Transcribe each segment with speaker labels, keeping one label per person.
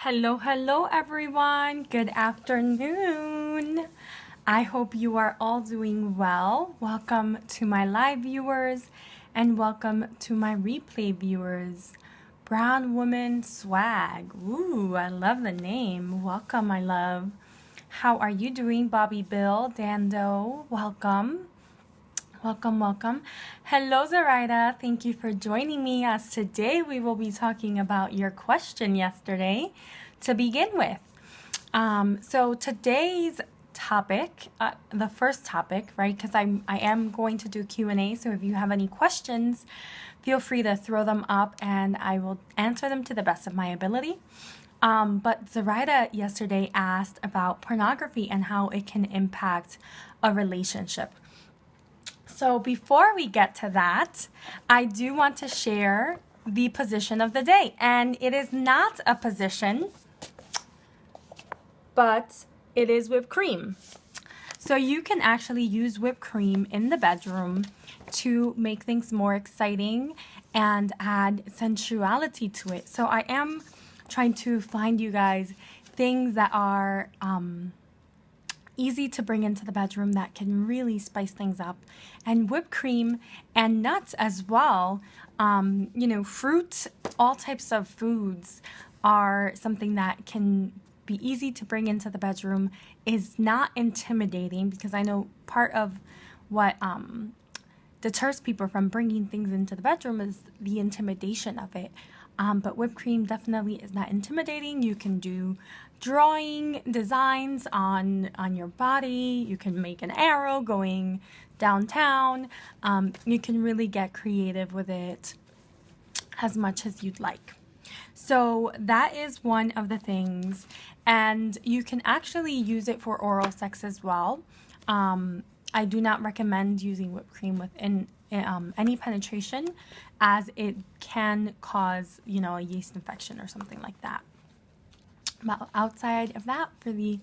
Speaker 1: Hello, everyone. Good afternoon. I hope you are all doing well. Welcome to my live viewers and welcome to my replay viewers. Brown Woman Swag. Ooh, I love the name. Welcome, my love. How are you doing, Bobby Bill, Dando? Welcome. Welcome. Hello, Zoraida. Thank you for joining me as today we will be talking about your question yesterday to begin with. So today's topic, the first topic, right, because I am going to do Q&A, so if you have any questions, feel free to throw them up and I will answer them to the best of my ability. But Zoraida yesterday asked about pornography and how it can impact a relationship. So before we get to that, I do want to share the position of the day. And it is not a position, but it is whipped cream. So you can actually use whipped cream in the bedroom to make things more exciting and add sensuality to it. So I am trying to find you guys things that are easy to bring into the bedroom that can really spice things up. And whipped cream and nuts as well, fruit, all types of foods are something that can be easy to bring into the bedroom, is not intimidating, because I know part of what deters people from bringing things into the bedroom is the intimidation of it. But whipped cream definitely is not intimidating. You can do drawing designs on your body. You can make an arrow going downtown. You can really get creative with it as much as you'd like. So that is one of the things. And you can actually use it for oral sex as well. I do not recommend using whipped cream within any penetration, as it can cause, a yeast infection or something like that. But outside of that, for the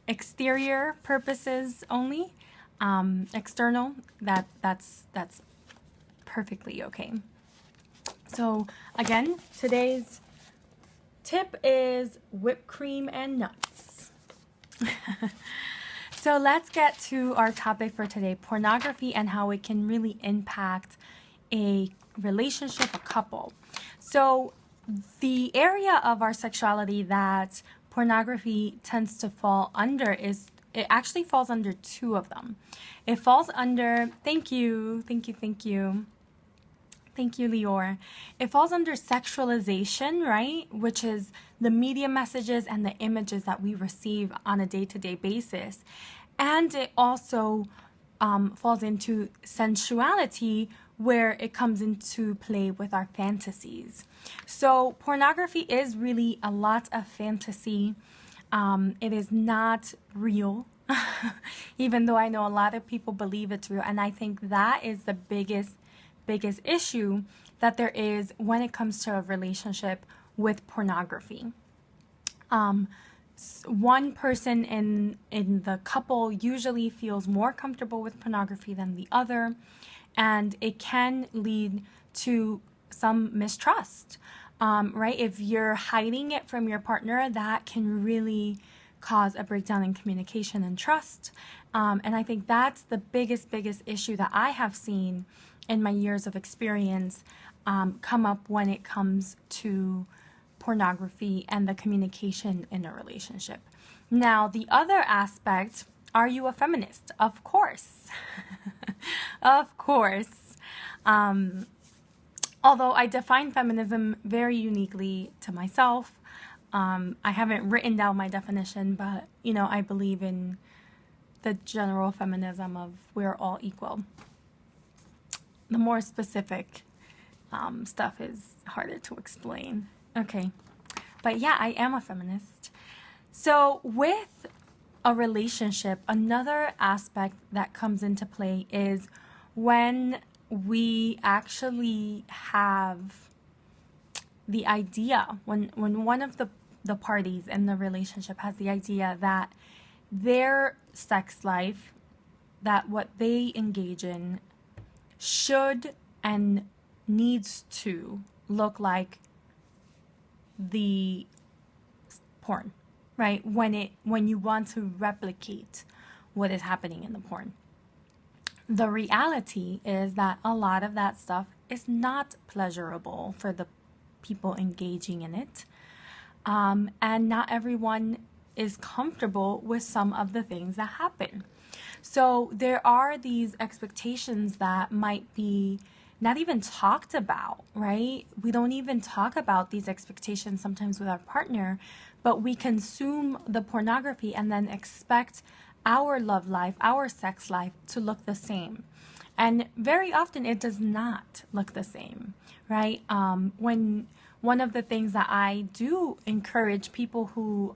Speaker 1: exterior purposes only, external, that's perfectly okay. So again, today's tip is whipped cream and nuts. So let's get to our topic for today, pornography and how it can really impact a relationship, a couple. So the area of our sexuality that pornography tends to fall under it actually falls under two of them. It falls under, thank you, Lior. It falls under sexualization, right? Which is the media messages and the images that we receive on a day-to-day basis. And it also falls into sensuality, where it comes into play with our fantasies. So pornography is really a lot of fantasy. It is not real, even though I know a lot of people believe it's real. And I think that is the biggest issue that there is when it comes to a relationship with pornography. One person in the couple usually feels more comfortable with pornography than the other, and it can lead to some mistrust, right? If you're hiding it from your partner, that can really cause a breakdown in communication and trust. And I think that's the biggest issue that I have seen in my years of experience come up when it comes to pornography and the communication in a relationship. Now, the other aspect, are you a feminist? Of course. Of course. Although I define feminism very uniquely to myself. I haven't written down my definition, but, I believe in the general feminism of we're all equal. The more specific stuff is harder to explain. Okay. But yeah, I am a feminist. So with a relationship, another aspect that comes into play is when we actually have the idea, when one of the parties in the relationship has the idea that their sex life, that what they engage in should and needs to look like the porn, right? When you want to replicate what is happening in the porn. The reality is that a lot of that stuff is not pleasurable for the people engaging in it. And not everyone is comfortable with some of the things that happen. So there are these expectations that might be not even talked about, right? We don't even talk about these expectations sometimes with our partner, but we consume the pornography and then expect our love life, our sex life to look the same. And very often it does not look the same, right? When one of the things that I do encourage people who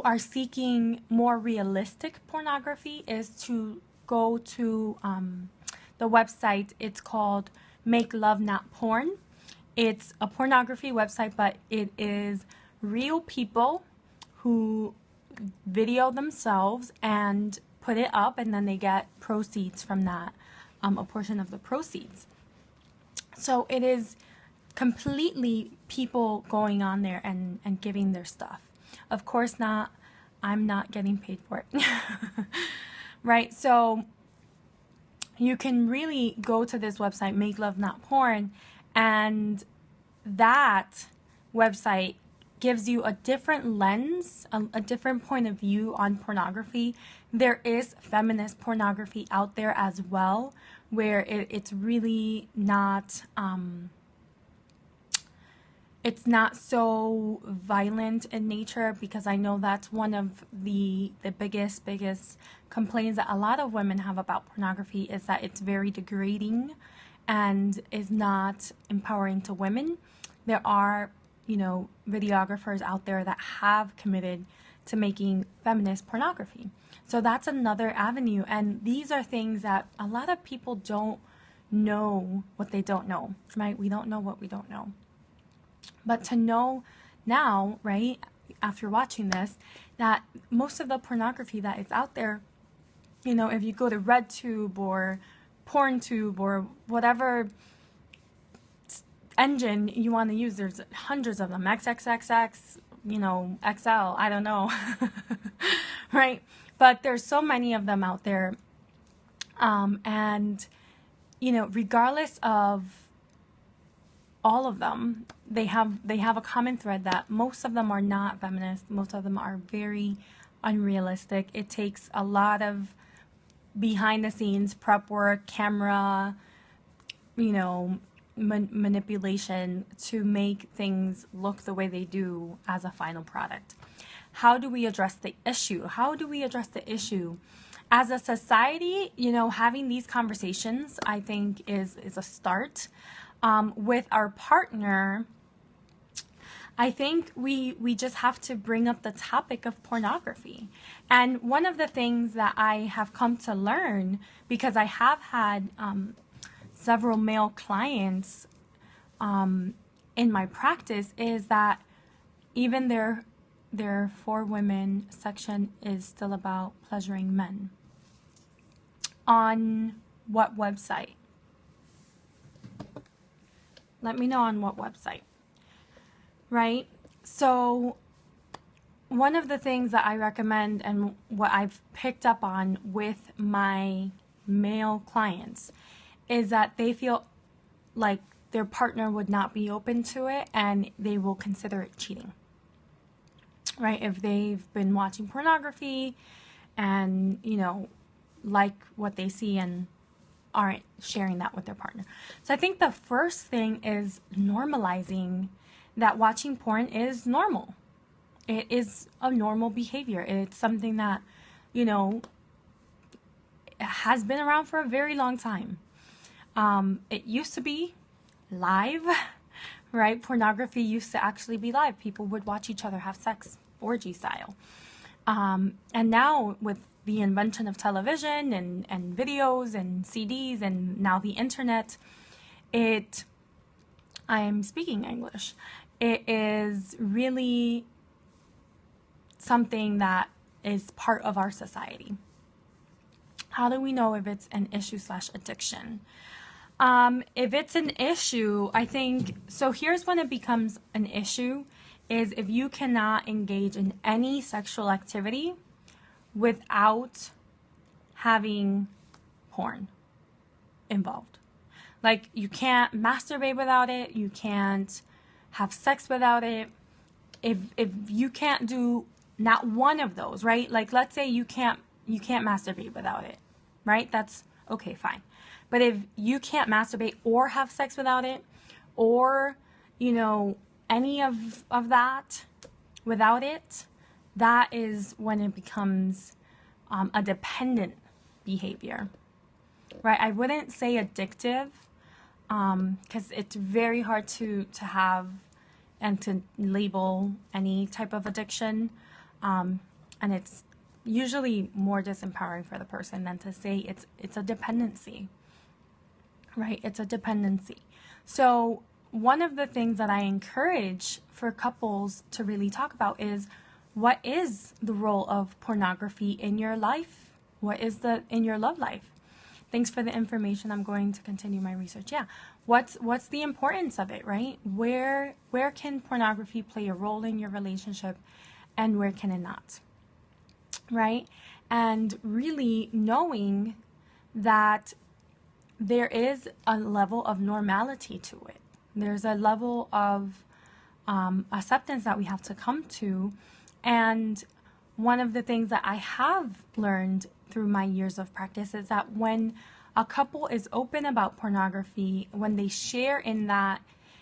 Speaker 1: are seeking more realistic pornography is to go to the website. It's called Make Love Not Porn. It's a pornography website, but it is real people who video themselves and put it up, and then they get proceeds from that, a portion of the proceeds. So it is completely people going on there and giving their stuff. Of course not, I'm not getting paid for it. Right? So you can really go to this website, Make Love Not Porn, and that website gives you a different lens, a different point of view on pornography. There is feminist pornography out there as well, where it's really not, it's not so violent in nature, because I know that's one of the biggest complaints that a lot of women have about pornography, is that it's very degrading and is not empowering to women. There are, videographers out there that have committed to making feminist pornography. So that's another avenue. And these are things that a lot of people don't know what they don't know, right? We don't know what we don't know. But to know now, right, after watching this, that most of the pornography that is out there, if you go to RedTube or PornTube or whatever engine you want to use, there's hundreds of them, XXXX, XL, I don't know, right? But there's so many of them out there, and regardless of all of them, they have a common thread that most of them are not feminist. Most of them are very unrealistic. It takes a lot of behind the scenes prep work, camera, manipulation to make things look the way they do as a final product. How do we address the issue? As a society, having these conversations, I think is a start. With our partner, I think we just have to bring up the topic of pornography. And one of the things that I have come to learn, because I have had several male clients in my practice, is that even their for women section is still about pleasuring men. On what website? Let me know on what website, right? So one of the things that I recommend and what I've picked up on with my male clients is that they feel like their partner would not be open to it and they will consider it cheating, right? If they've been watching pornography and, like what they see and aren't sharing that with their partner. So I think the first thing is normalizing that watching porn is normal. It is a normal behavior. It's something that, has been around for a very long time. It used to be live, right? Pornography used to actually be live. People would watch each other have sex, orgy style. And now with the invention of television and videos and CDs and now the internet, I am speaking English. It is really something that is part of our society. How do we know if it's an issue/addiction? If it's an issue, I think, so here's when it becomes an issue, is if you cannot engage in any sexual activity without having porn involved. Like, you can't masturbate without it, you can't have sex without it. If you can't do not one of those, right? Like, let's say you can't masturbate without it, right? That's okay, fine. But if you can't masturbate or have sex without it, or, you know, any of that without it, that is when it becomes a dependent behavior, right? I wouldn't say addictive, because it's very hard to have and to label any type of addiction, and it's usually more disempowering for the person than to say it's a dependency, right? It's a dependency. So one of the things that I encourage for couples to really talk about is, what is the role of pornography in your life? What is in your love life? Thanks for the information. I'm going to continue my research. Yeah. What's the importance of it, right? Where can pornography play a role in your relationship, and where can it not? Right? And really knowing that there is a level of normality to it. There's a level of acceptance that we have to come to. And one of the things that I have learned through my years of practice is that when a couple is open about pornography, when they share in that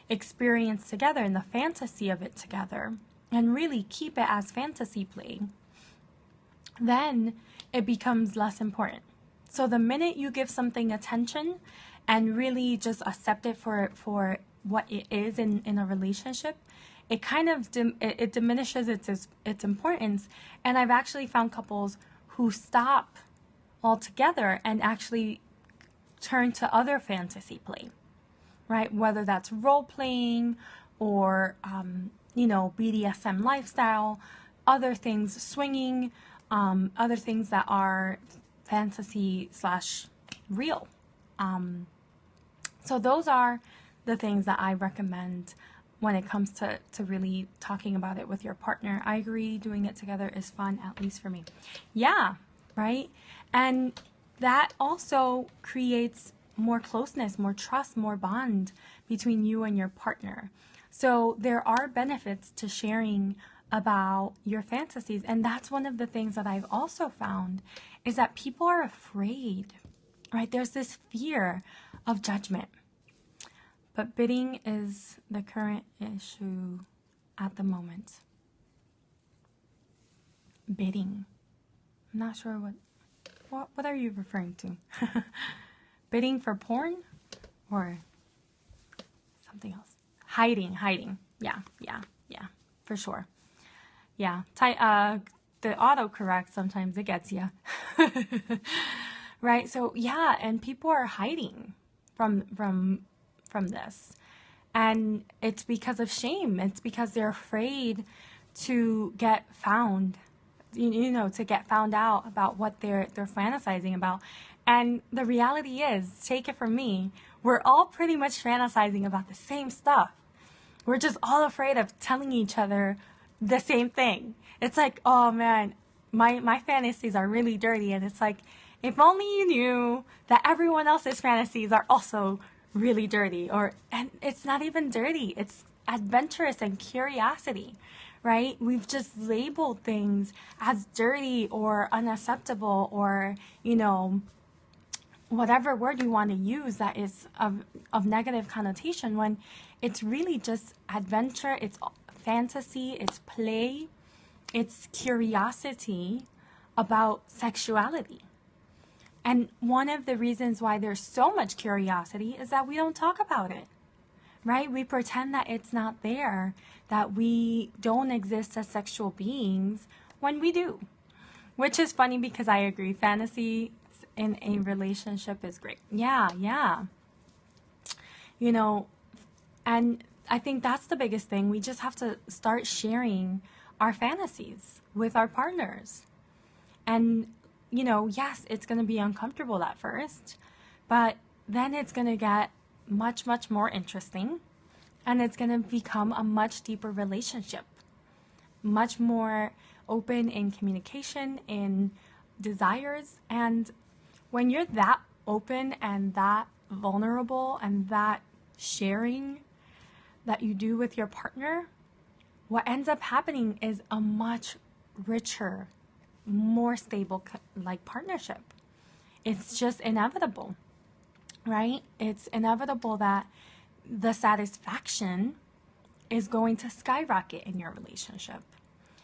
Speaker 1: experience together, in the fantasy of it together, and really keep it as fantasy play, then it becomes less important. So the minute you give something attention and really just accept it for what it is in a relationship, it kind of it diminishes its importance. And I've actually found couples who stop altogether and actually turn to other fantasy play, right? Whether that's role playing or BDSM lifestyle, other things, swinging, other things that are fantasy / real. So those are the things that I recommend when it comes to really talking about it with your partner. I agree, doing it together is fun, at least for me. Yeah, right? And that also creates more closeness, more trust, more bond between you and your partner. So there are benefits to sharing about your fantasies. And that's one of the things that I've also found, is that people are afraid, right? There's this fear of judgment. But bidding is the current issue at the moment. Bidding. I'm not sure what are you referring to? Bidding for porn or something else? Hiding. Yeah, for sure. Yeah, the autocorrect, sometimes it gets you. Right? So yeah, and people are hiding from this. And it's because of shame. It's because they're afraid to get found, to get found out about what they're fantasizing about. And the reality is, take it from me, we're all pretty much fantasizing about the same stuff. We're just all afraid of telling each other the same thing. It's like, oh man, my fantasies are really dirty. And it's like, if only you knew that everyone else's fantasies are also really dirty. And it's not even dirty. It's adventurous and curiosity, right? We've just labeled things as dirty or unacceptable or, whatever word you want to use that is of negative connotation, when it's really just adventure, it's fantasy, it's play, it's curiosity about sexuality. And one of the reasons why there's so much curiosity is that we don't talk about it, right? We pretend that it's not there, that we don't exist as sexual beings when we do, which is funny because I agree, fantasy in a relationship is great. Yeah. And I think that's the biggest thing. We just have to start sharing our fantasies with our partners. And, yes, it's going to be uncomfortable at first, but then it's going to get much, much more interesting, and it's going to become a much deeper relationship much more open in communication, in desires. And when you're that open and that vulnerable and that sharing that you do with your partner, what ends up happening is a much richer, more stable like partnership. It's just inevitable, right? It's inevitable that the satisfaction is going to skyrocket in your relationship.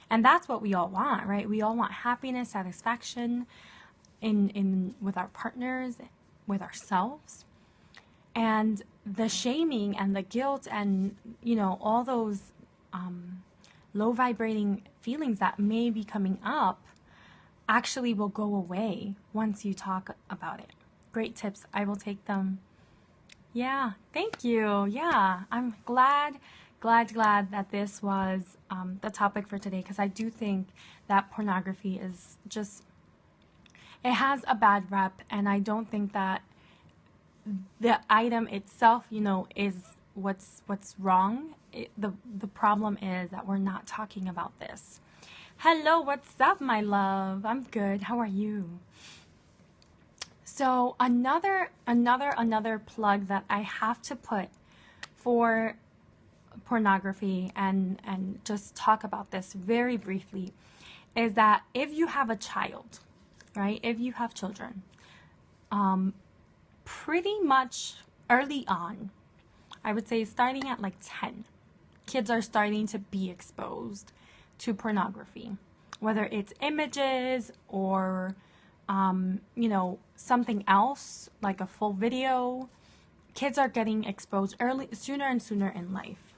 Speaker 1: And that's what we all want, right? We all want happiness, satisfaction in with our partners, with ourselves. And the shaming and the guilt and, all those low vibrating feelings that may be coming up actually will go away once you talk about it. Great tips. I will take them. Yeah, thank you. Yeah, I'm glad that this was the topic for today, because I do think that pornography is just, it has a bad rep, and I don't think that the item itself, is what's wrong. The problem is that we're not talking about this. Hello, what's up, my love? I'm good. How are you? So another plug that I have to put for pornography and just talk about this very briefly is that if you have a child, right? If you have children, pretty much early on, I would say starting at like 10, kids are starting to be exposed to pornography, whether it's images or something else like a full video. Kids are getting exposed sooner and sooner in life.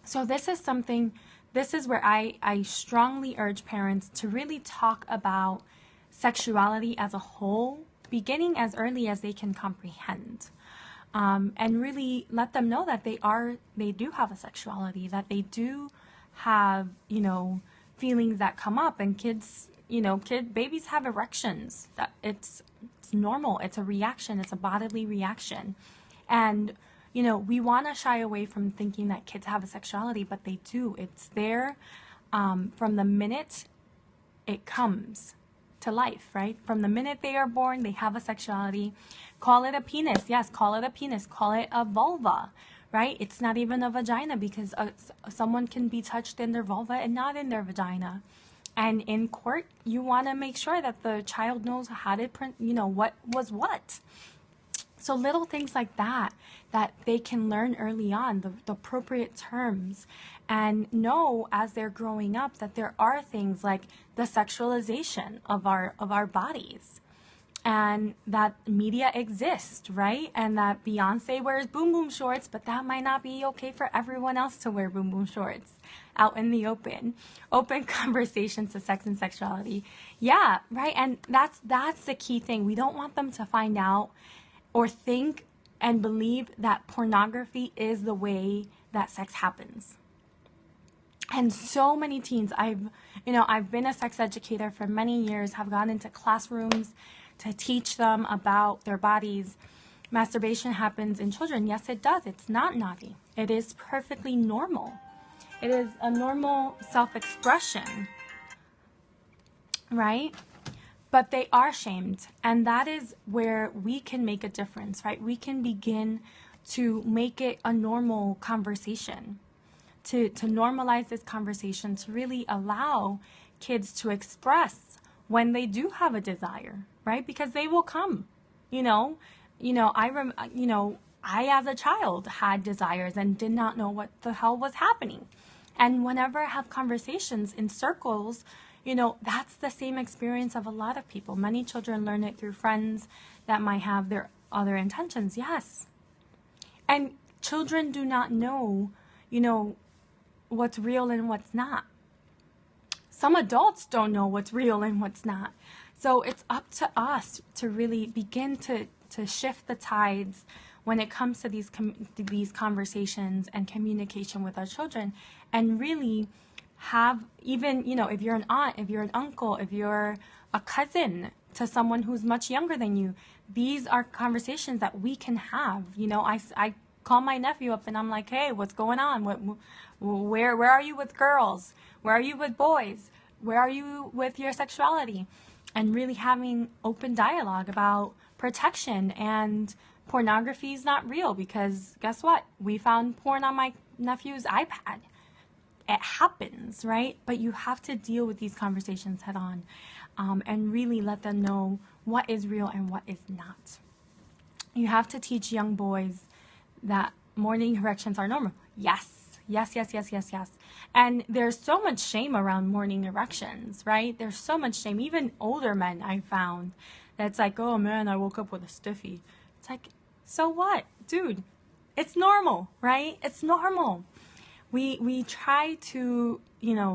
Speaker 1: So this is where I strongly urge parents to really talk about sexuality as a whole, beginning as early as they can comprehend, and really let them know that they do have a sexuality, that they do have, feelings that come up, and babies have erections, that it's normal. It's a reaction. It's a bodily reaction. And, we want to shy away from thinking that kids have a sexuality, but they do. It's there from the minute it comes to life, right? From the minute they are born, they have a sexuality. Call it a penis. Yes, call it a penis. Call it a vulva, right? It's not even a vagina, because someone can be touched in their vulva and not in their vagina. And in court, you want to make sure that the child knows how to print, what was what. So little things like that they can learn early on, the appropriate terms, and know as they're growing up that there are things like the sexualization of our bodies, and that media exists, right? And that Beyonce wears boom boom shorts, but that might not be okay for everyone else to wear boom boom shorts out in the open conversations to sex and sexuality. Yeah, right. And that's the key thing. We don't want them to find out or think and believe that pornography is the way that sex happens. And so many teens, I've been a sex educator for many years, have gone into classrooms to teach them about their bodies. Masturbation happens in children. Yes, it does. It's not naughty. It is perfectly normal. It is a normal self-expression, right? But they are shamed, and that is where we can make a difference, right? We can begin to make it a normal conversation, to normalize this conversation, to really allow kids to express when they do have a desire, right? Because they will come, I as a child had desires and did not know what the hell was happening. And whenever I have conversations in circles, that's the same experience of a lot of people. Many children learn it through friends that might have their other intentions. Yes. And children do not know, what's real and what's not. Some adults don't know what's real and what's not. So it's up to us to really begin to shift the tides when it comes to these conversations and communication with our children, and really have, even, if you're an aunt, if you're an uncle, if you're a cousin to someone who's much younger than you, these are conversations that we can have. I call my nephew up and I'm like, hey, what's going on? Where are you with girls? Where are you with boys? Where are you with your sexuality? And really having open dialogue about protection. And pornography is not real, because guess what? We found porn on my nephew's iPad. It happens, right? But you have to deal with these conversations head on, and really let them know what is real and what is not. You have to teach young boys that morning erections are normal. Yes. And there's so much shame around morning erections, right? There's so much shame. Even older men, I found, that's like, oh man, I woke up with a stiffy. It's like, so what? Dude, it's normal, right? It's normal. We try to,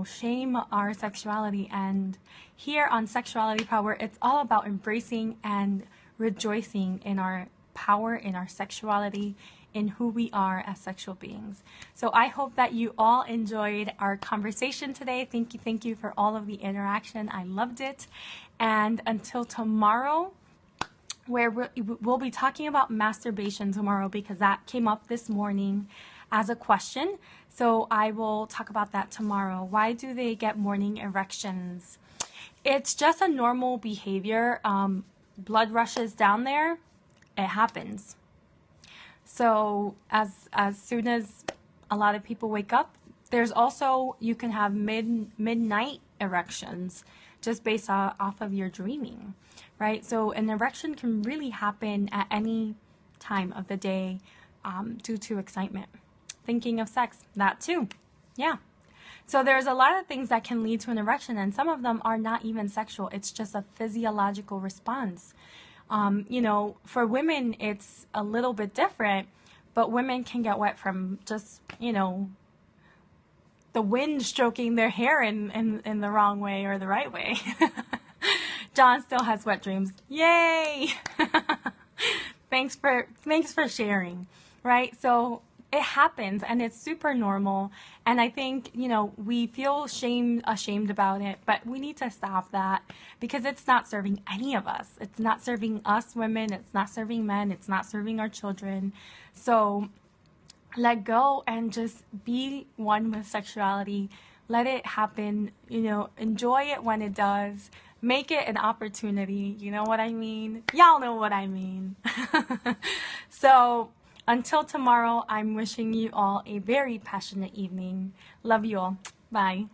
Speaker 1: shame our sexuality, and here on Sexuality Power, it's all about embracing and rejoicing in our power, in our sexuality, in who we are as sexual beings. So I hope that you all enjoyed our conversation today. Thank you for all of the interaction. I loved it. And until tomorrow, where we'll be talking about masturbation tomorrow, because that came up this morning as a question. So I will talk about that tomorrow. Why do they get morning erections? It's just a normal behavior. Blood rushes down there. It happens. So as soon as a lot of people wake up, there's also, you can have midnight erections just based off of your dreaming, right? So an erection can really happen at any time of the day due to excitement. Thinking of sex, that too. Yeah. So there's a lot of things that can lead to an erection, and some of them are not even sexual. It's just a physiological response. For women, it's a little bit different, but women can get wet from just, the wind stroking their hair in the wrong way or the right way. John still has wet dreams. Yay! Thanks for sharing, right? So it happens, and it's super normal. And I think, we feel ashamed about it, but we need to stop that, because it's not serving any of us. It's not serving us women. It's not serving men. It's not serving our children. So let go and just be one with sexuality. Let it happen. Enjoy it when it does. Make it an opportunity. You know what I mean? Y'all know what I mean. So until tomorrow, I'm wishing you all a very passionate evening. Love you all. Bye.